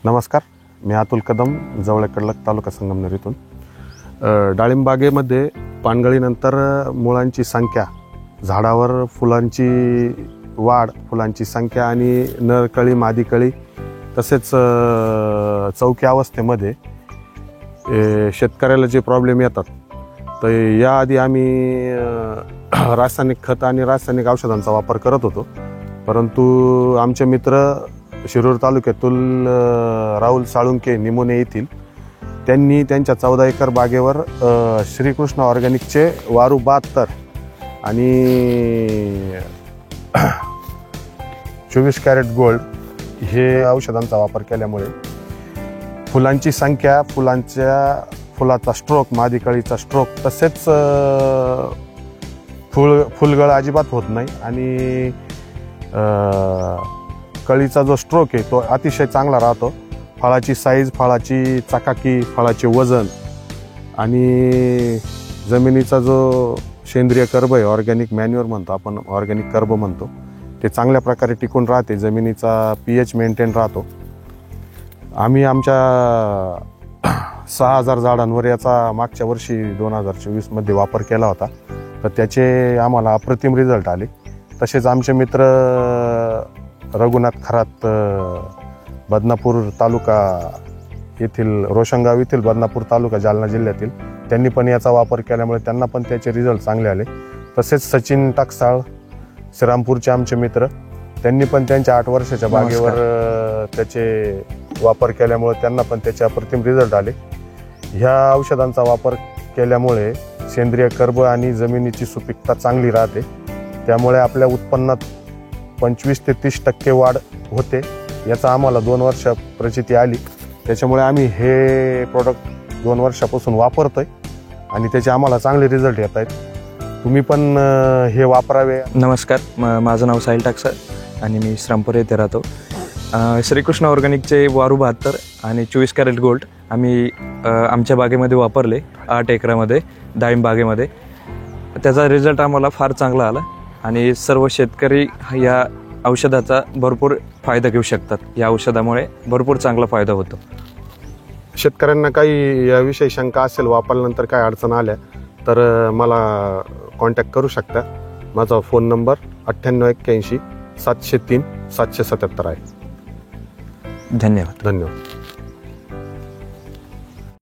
नमस्कार, मी अतुल कदम, जवळ कडलक, तालुका संगमनेर इथून. डाळिंब बागेमध्ये पानगळीनंतर मुळांची संख्या, झाडावर फुलांची वाढ, फुलांची संख्या आणि नरकळी, मादीकळी तसेच चौकी अवस्थेमध्ये शेतकऱ्याला जे प्रॉब्लेम येतात, तर याआधी आम्ही रासायनिक खत आणि रासायनिक औषधांचा वापर करत होतो. परंतु आमचे मित्र शिरूर तालुक्यातील राहुल साळुंके निमोने येथील त्यांनी त्यांच्या 14 एकर बागेवर श्रीकृष्ण ऑर्गॅनिकचे वारू 72 आणि 24 कॅरेट गोल्ड हे औषधांचा वापर केल्यामुळे फुलांची संख्या, फुलाचा स्ट्रोक, मादीकळीचा स्ट्रोक तसेच फुलगळ अजिबात होत नाही आणि कळीचा जो स्ट्रोक आहे तो अतिशय चांगला राहतो. फळाची साईज, फळाची चकाकी, फळाचे वजन आणि जमिनीचा जो सेंद्रिय कर्ब आहे, ऑर्गॅनिक मॅन्युअर म्हणतो आपण, ऑर्गॅनिक कर्ब म्हणतो, ते चांगल्या प्रकारे टिकून राहते. जमिनीचा pH मेंटेन राहतो. आम्ही आमच्या 6000 झाडांवर याचा मागच्या वर्षी 2024 मध्ये वापर केला होता, तर त्याचे आम्हाला अप्रतिम रिझल्ट आले. तसेच आमचे मित्र रघुनाथ खरात, बदनापूर तालुका येथील, रोशनगाव येथील बदनापूर तालुका, जालना जिल्ह्यातील, त्यांनी पण याचा वापर केल्यामुळे त्यांना पण त्याचे रिझल्ट चांगले आले. तसेच सचिन टाकसाळ, श्रीरामपूरचे आमचे मित्र, त्यांनी पण त्यांच्या 8 वर्षाच्या बागेवर त्याचे वापर केल्यामुळे त्यांना पण त्याचे अप्रतिम रिझल्ट आले. ह्या औषधांचा वापर केल्यामुळे सेंद्रिय कर्ब आणि जमिनीची सुपीकता चांगली राहते. त्यामुळे आपल्या उत्पन्नात 25 ते 30% वाढ होते. याचा आम्हाला 2 वर्ष प्रचिती आली. त्याच्यामुळे आम्ही हे प्रोडक्ट 2 वर्षापासून वापरतोय आणि त्याचे आम्हाला चांगले रिझल्ट येत आहेत. तुम्ही पण हे वापरावे. नमस्कार, माझं नाव साहिल टाकसाळ आणि मी श्रीरामपूर येथे राहतो. श्रीकृष्ण ऑर्गॅनिकचे वारू 72 आणि 24 कॅरेट गोल्ड आम्ही आमच्या बागेमध्ये वापरले, 8 एकरामध्ये डाळिंब बागेमध्ये. त्याचा रिझल्ट आम्हाला फार चांगला आला आणि सर्व शेतकरी या औषधाचा भरपूर फायदा घेऊ शकतात. या औषधामुळे भरपूर चांगला फायदा होतो. शेतकऱ्यांना काही याविषयी शंका असेल, वापरल्यानंतर काय अडचण आल्या तर मला कॉन्टॅक्ट करू शकता. माझा फोन नंबर 9881 703 777 आहे. धन्यवाद. धन्यवाद.